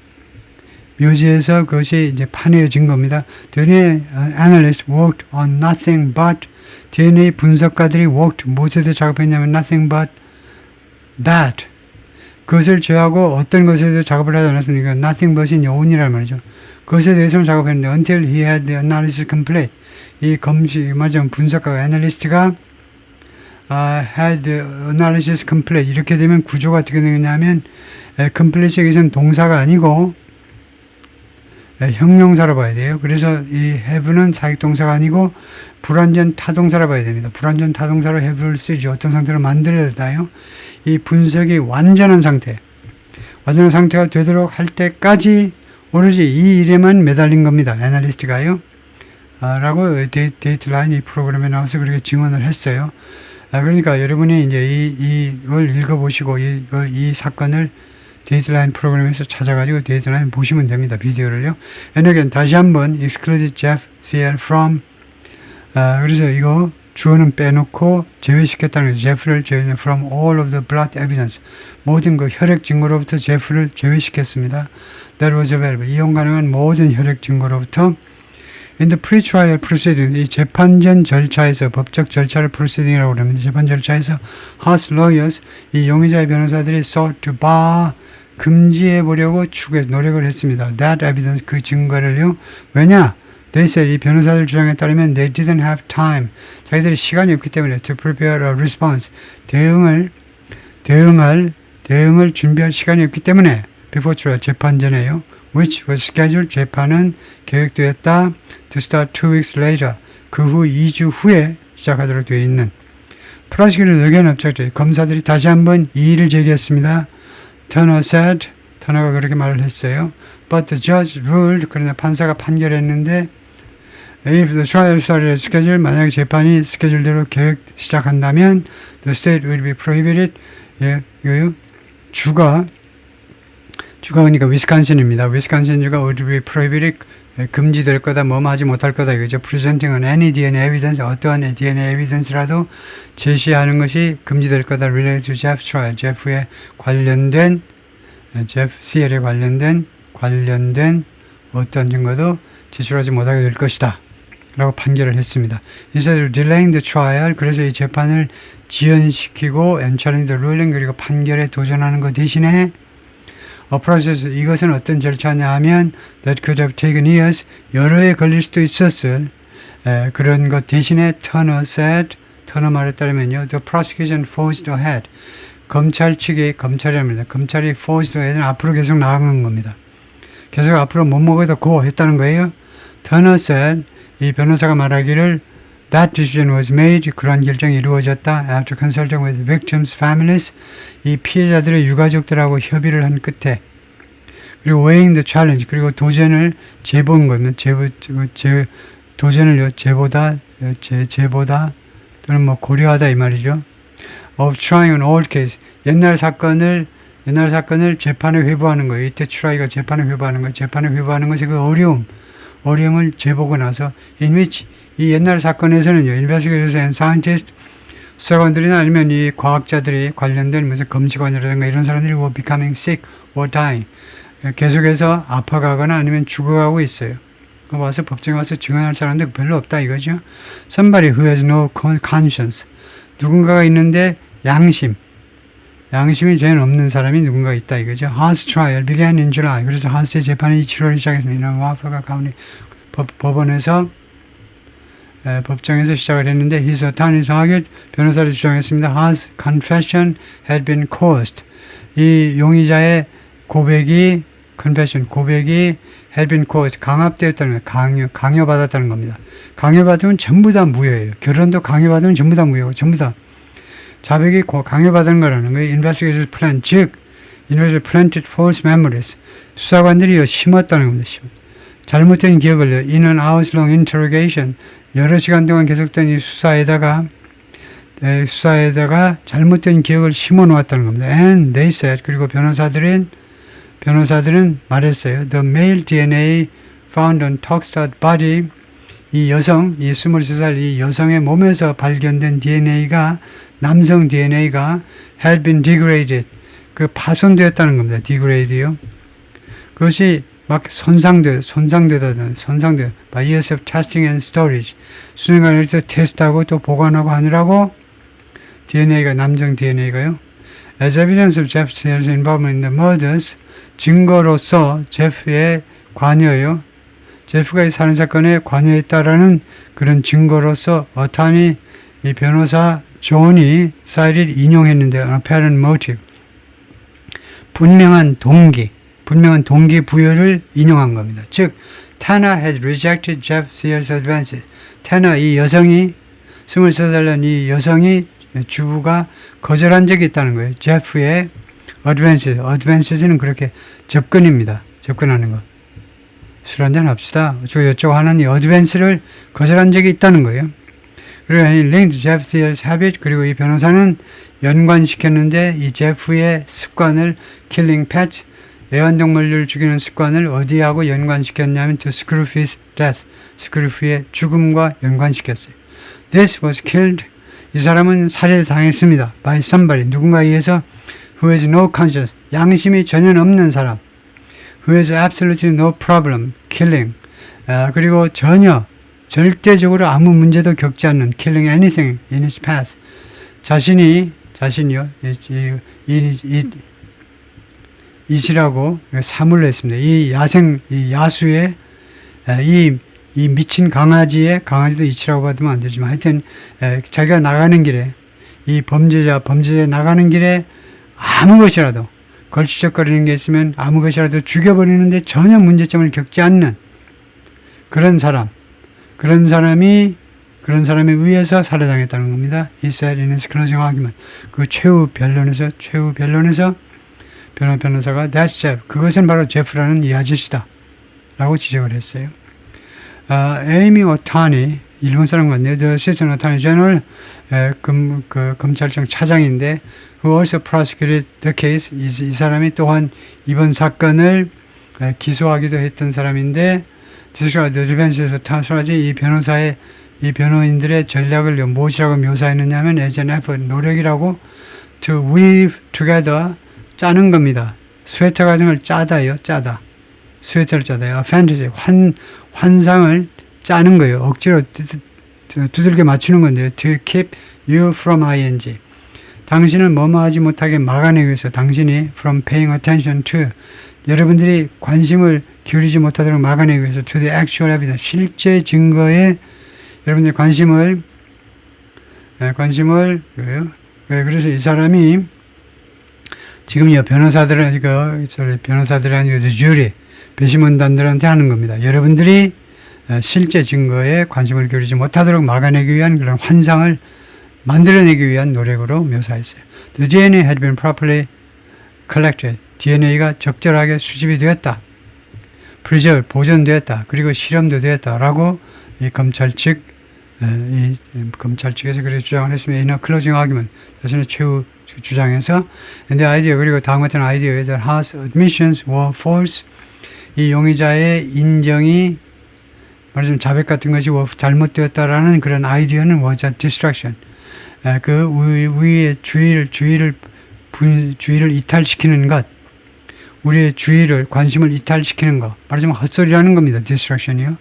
그것이 이제 파내어진 겁니다. DNA analysts worked on nothing but, DNA 분석가들이 무엇에 작업했냐면 nothing but that. 그것을 제외하고 어떤 것에 대해서 작업을 하지 않았습니까? nothing but이 on이란 말이죠. 그것에 대해서는 작업했는데 until he had the analysis complete. 이 분석가가, 애널리스트가 had the analysis complete. 이렇게 되면 구조가 어떻게 되느냐면 complete의 여기서는 동사가 아니고 형용사로 봐야 돼요. 그래서 이 have는 사역동사가 아니고 불완전 타동사로 봐야 됩니다. 불완전 타동사로 have를 쓰죠. 어떤 상태로 만들어야 돼요. 이 분석이 완전한 상태가 되도록 할 때까지 오로지 이 일에만 매달린 겁니다. 애널리스트가요. 라고 데이트라인 이 프로그램에 나와서 그렇게 증언을 했어요. 그러니까 여러분이 이제 이걸 읽어보시고 이 사건을 데이트라인 프로그램에서 찾아가지고 데이트라인 보시면 됩니다. 비디오를요. And again, 다시 한번 excluded Jeff Thiel from, 그래서 이거 주어는 빼놓고 제외시켰다는 거죠. 제프를 제외, from all of the blood evidence, 모든 그 혈액 증거로부터 제프를 제외시켰습니다. That was available, 이용 가능한 모든 혈액 증거로부터. In the pre-trial proceeding, 이 재판 전 절차에서, 법적 절차를 proceeding이라고 합니다. 재판 절차에서 Haas lawyers, 이 용의자의 변호사들이 sought to bar, 금지해 보려고 노력을 했습니다. That evidence, 그 증거를요. 왜냐? They said, 이 변호사들 주장에 따르면 they didn't have time, 자기들이 시간이 없기 때문에 to prepare a response, 대응을 준비할 시간이 없기 때문에 before trial, 재판 전에요. Which was scheduled, 재판은 계획되었다. To start 2 weeks later, 그 후 2주 후에 시작하도록 되어 있는. Prosecutor again objected, 검사들이 다시 한번 이의를 제기했습니다. Turner said, 터너가 그렇게 말을 했어요. But the judge ruled, 그러나 판사가 판결했는데 if the trial started as scheduled, 만약에 재판이 스케줄대로 계획 시작한다면 the state will be prohibited. 예, 이거요. 주가 주가 그러니까 위스콘신입니다. 위스콘신주가 would be prohibited 금지될 거다, 뭐뭐 하지 못할 거다 이거죠. presenting any DNA evidence, 어떠한 DNA evidence라도 제시하는 것이 금지될 거다. related to Jeff trial, 제프의 관련된 제프 CL에 관련된 어떤 증거도 제출하지 못하게 될 것이다 라고 판결을 했습니다. instead of delaying the trial, 그래서 이 재판을 지연시키고 and challenge the ruling, 그리고 판결에 도전하는 것 대신에 a process, 이것은 어떤 절차냐 하면 that could have taken years, 여러 해 걸릴 수도 있었을 그런 것 대신에 Turner said, 터너 말에 따르면요, the prosecution forged ahead, 검찰이 forged ahead는 앞으로 계속 나아간 겁니다. 계속 앞으로 못 먹어도 고 했다는 거예요. Turner said, 이 변호사가 말하기를 that decision was made, 그러한 결정이 이루어졌다. after consulting with victims' families, 이 피해자들의 유가족들하고 협의를 한 끝에, 그리고 weighing the challenge, 그리고 도전을 제보한 거면 도전을 제보다 또는 뭐 고려하다 이 말이죠. of trying an old case, 옛날 사건을 재판에 회부하는 거예요. 이때 try가 재판에 회부하는 거예요. 재판에 회부하는 것의 그 어려움을 재보고 나서 in which, 이 옛날 사건에서는요, investigators and scientists, 수사관들이나 아니면 이 과학자들이 관련된 무슨 검시관이라든가 이런 사람들이 were becoming sick or dying, 계속해서 아파가거나 아니면 죽어가고 있어요. 와서 법정에 와서 증언할 사람들 별로 없다 이거죠. Somebody who has no conscience, 누군가가 있는데 양심이 전혀 없는 사람이 누군가 있다 이거죠. Haas trial began in July. 그래서 하스의 재판이 7월에 시작했습니다. 와퍼가 가운데 법원에서 법정에서 시작을 했는데 his attorneys argued, 변호사를 주장했습니다. Haas confession had been coerced. 이 용의자의 고백이 had been coerced, 강압되었다는 거예요. 강요받았다는 겁니다. 강요받으면 전부 다 무효예요. 결혼도 강요받으면 전부 다 무효고, 전부 다 자백이 강요받은 거라는 거예요. investigators plan, 즉 investigators planted false memories, 수사관들이 심었다는 겁니다. 잘못된 기억을 in an hours long interrogation, 여러 시간 동안 계속된 이 수사에다가 잘못된 기억을 심어 놓았다는 겁니다. And they said, 그리고 변호사들은 말했어요. The male DNA found on Tokstad body, 이 23살 이 여성의 몸에서 발견된 DNA가, 남성 DNA가 had been degraded, 파손되었다는 겁니다. degrade요. 그것이 막 손상되다 by years of testing and storage, 수년간을 테스트하고 또 보관하고 하느라고 DNA가, 남성 DNA가요. As evidence of Jeff's involvement in the murders, 증거로서 제프의 관여요. 제프가 이 살인 사건에 관여했다라는 그런 증거로서 어타니 이 변호사 존이 사이를 인용했는데 apparent motive, 분명한 동기 부여를 인용한 겁니다. 즉, Tanner had rejected Jeff Sear's advances. Tanner, 이 여성이 23살 이 여성이 주부가 거절한 적이 있다는 거예요. 제프의 advances는 그렇게 접근입니다. 접근하는 것. 술 한잔 합시다. 어쩌고 하는 이 advance를 거절한 적이 있다는 거예요. 그리고 linked Jeff Sear's habit, 그리고 이 변호사는 연관시켰는데 이 제프의 습관을 killing pets, 애완동물을 죽이는 습관을 어디하고 연관시켰냐면 to Scrooge's death, 스크루프의 죽음과 연관시켰어요. This was killed, 이 사람은 살해당했습니다. by somebody, 누군가에 의해서 who has no conscience, 양심이 전혀 없는 사람, who has absolutely no problem killing, 그리고 절대적으로 아무 문제도 겪지 않는 killing anything in his path, 자신이요 이시라고 사물로 했습니다. 이 야수의 이 미친 강아지도 이치라고 받으면 안 되지만 하여튼 자기가 나가는 길에 이 범죄자 나가는 길에 아무 것이라도 걸치적거리는 게 있으면 아무 것이라도 죽여버리는데 전혀 문제점을 겪지 않는 그런 사람에 의해서 살해당했다는 겁니다. He said in his closing argument. 그 최후 변론에서 변호사가 That's Jeff. 그것은 바로 제프라는 이 아저씨다 라고 지적을 했어요. 에이미 오타니, 일본 사람 같네요. The Assistant Attorney General, 검찰청 차장인데 who also prosecuted the case. 이 사람이 또한 이번 사건을 기소하기도 했던 사람인데, the defense에서 타수라지 이 변호인들의 전략을 무엇이라고 묘사했느냐면 as an effort, 노력이라고 to weave together, 짜는 겁니다. 스웨터 같은 걸 짜다요, 짜다. 스웨터를 짜다요. fantasy, 환상을 짜는 거예요. 억지로 두들겨 맞추는 건데요. to keep you from ing. 당신을 뭐뭐 하지 못하게 막아내기 위해서 당신이 from paying attention to, 여러분들이 관심을 기울이지 못하도록 막아내기 위해서 to the actual evidence, 실제 증거에 여러분들이 그래서 이 사람이 지금요 변호사들이 아니고 주리, 배심원단들한테 하는 겁니다. 여러분들이 실제 증거에 관심을 기울이지 못하도록 막아내기 위한 그런 환상을 만들어내기 위한 노력으로 묘사했어요. The DNA had been properly collected. DNA가 적절하게 수집이 되었다. preserved, 보존되었다. 그리고 실험도 되었다라고 이 검찰 측에서 그렇게 주장을 했습니다. In a closing argument, 자신의 최후 주장에서 and the idea, 그리고 다음 같은 아이디어에 that Haas admissions were false. 이 용의자의 인정이 말하자면 자백 같은 것이 잘못되었다라는 그런 아이디어는 was a distraction. 그 우리의 주의를 이탈시키는 것, 우리의 관심을 이탈시키는 것, 말하자면 헛소리라는 겁니다. distraction이요.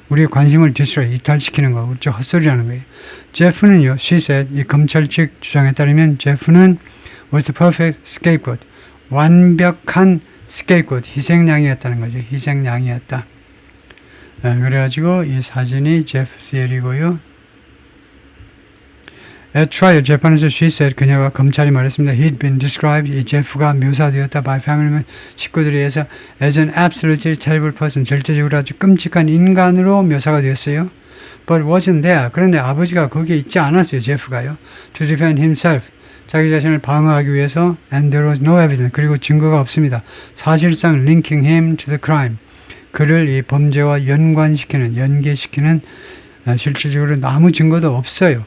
우리의 관심을 이탈시키는 거, 즉 헛소리라는 거예요. 제프는요, she said, 이 검찰 측 주장에 따르면 제프는 was the perfect scapegoat, 완벽한 scapegoat, 희생양이었다는 거죠. 희생양이었다. 그래가지고 이 사진이 제프 시엘이고요. At trial, 재판에서 she said, 그녀가 검찰이 말했습니다. He'd been described, 이 제프가 묘사되었다 by family 식구들에 의해서 as an absolutely terrible person, 절대적으로 아주 끔찍한 인간으로 묘사가 되었어요. But wasn't there. 그런데 아버지가 거기에 있지 않았어요. 제프가요. To defend himself, 자기 자신을 방어하기 위해서, and there was no evidence, 그리고 증거가 없습니다. 사실상 linking him to the crime, 그를 이 범죄와 연계시키는 실질적으로 아무 증거도 없어요.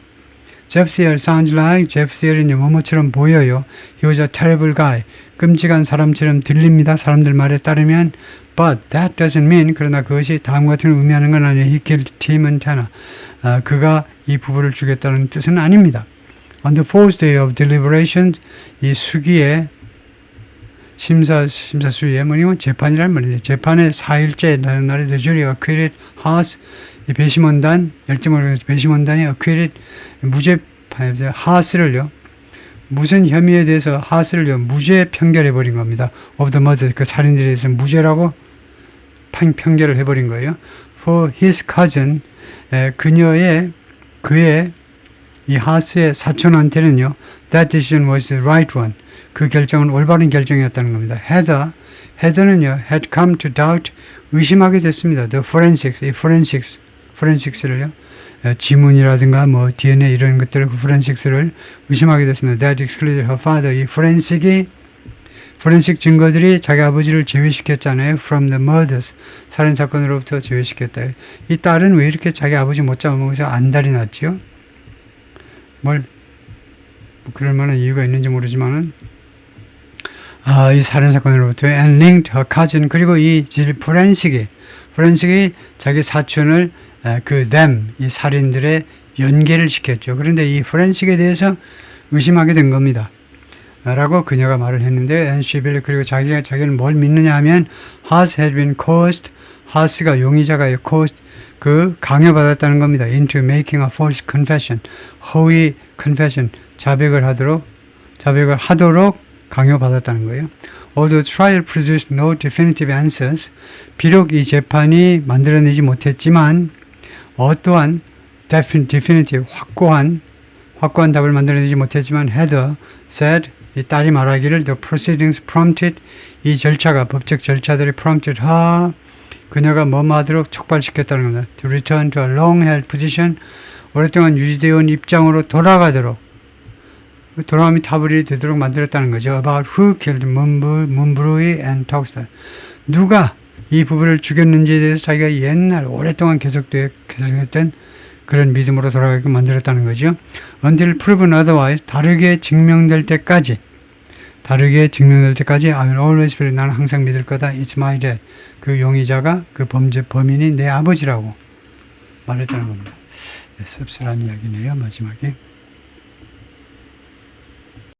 Jeff Sear sounds like, Jeff Sear이 뭐뭐처럼 보여요. He was a terrible guy. 끔찍한 사람처럼 들립니다. 사람들 말에 따르면. But that doesn't mean, 그러나 그것이 다음 같은 걸 의미하는 건 아니에요. He killed Tim and Tana. 그가 이 부부를 죽였다는 뜻은 아닙니다. On the fourth day of deliberations, 이 수기의 심사 수위에 뭐냐면 재판이란 말이죠. 재판의 4일째라는 날에 the jury acquitted Haas, 이 배심원단, 배심원단이 acquitted, 하스를요, 무슨 혐의에 대해서 하스를요, 무죄 편결해버린 겁니다. of the murder, 그 살인들에 대해서 무죄라고 편결을 해버린 거예요. For his cousin, 그의 이 하스의 사촌한테는요, that decision was the right one. 그 결정은 올바른 결정이었다는 겁니다. 헤더는요, had come to doubt, 의심하게 됐습니다. The forensics, 이 forensics를요, 지문이라든가 뭐 DNA 이런 것들을, 그 forensics를 의심하게 됐습니다. That excluded her father. 이 forensic 증거들이 자기 아버지를 제외시켰잖아요. From the murders, 살인 사건으로부터 제외시켰다. 이 딸은 왜 이렇게 자기 아버지 못 잡아먹어서 안달이 났지요? 그럴 만한 이유가 있는지 모르지만은, 이 살인 사건으로부터 and linked her cousin, 그리고 이 forensik이 자기 사촌을 이 살인들의 연계를 시켰죠. 그런데 이 forensik에 대해서 의심하게 된 겁니다. 라고 그녀가 말을 했는데, and she believed, 그리고 자기는 뭘 믿느냐 하면, Haas had been coerced, 하스가 용의자가 coerced, 강요받았다는 겁니다. into making a false confession, 허위 confession, 자백을 하도록 강요받았다는 거예요. Although trial produced no definitive answers, 비록 이 재판이 만들어내지 못했지만 어떠한 definitive, 확고한 답을 만들어내지 못했지만 Heather said, 이 딸이 말하기를 the proceedings prompted, 이 절차가, 법적 절차들이 prompted her, 그녀가 뭐하도록 촉발시켰다는 겁니다. To return to a long-held position, 오랫동안 유지되어 온 입장으로 돌아가도록, 돌아옴이 타불이 되도록 만들었다는 거죠. About who killed Munbury and Tokstad. 누가 이 부부를 죽였는지에 대해서 자기가 옛날 오랫동안 계속했던 그런 믿음으로 돌아가게 만들었다는 거죠. Until proven otherwise, 다르게 증명될 때까지 I will always believe, 나는 항상 믿을 거다. It's my dad. 그 용의자가 그 범인이 내 아버지라고 말했다는 겁니다. 네, 씁쓸한 이야기네요. 마지막에.